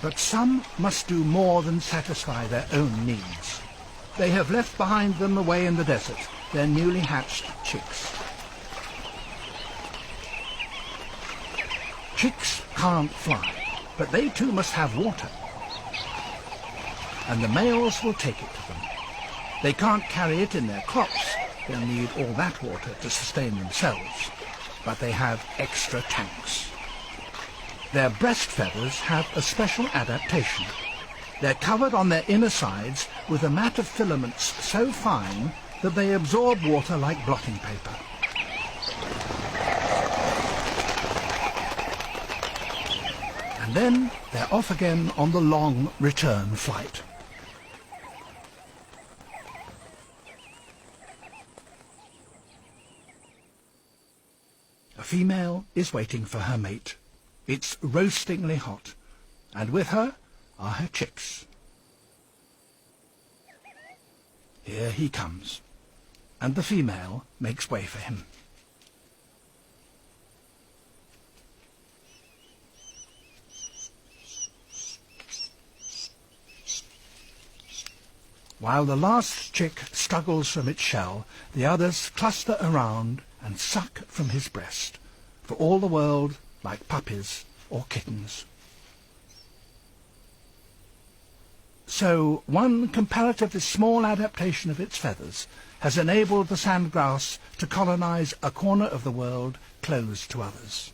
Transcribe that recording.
But some must do more than satisfy their own needs. They have left behind them away in the desert their newly hatched chicks. Chicks can't fly, but they too must have water. And the males will take it to them. They can't carry it in their crops. They'll need all that water to sustain themselves. But they have extra tanks. Their breast feathers have a special adaptation. They're covered on their inner sides with a mat of filaments so fine that they absorb water like blotting paper. And then they're off again on the long return flight. A female is waiting for her mate. It's roastingly hot, and with her are her chicks. Here he comes, and the female makes way for him. While the last chick struggles from its shell, the others cluster around and suck from his breast, for all the world like puppies or kittens. So one comparatively small adaptation of its feathers has enabled the sandgrouse to colonize a corner of the world closed to others.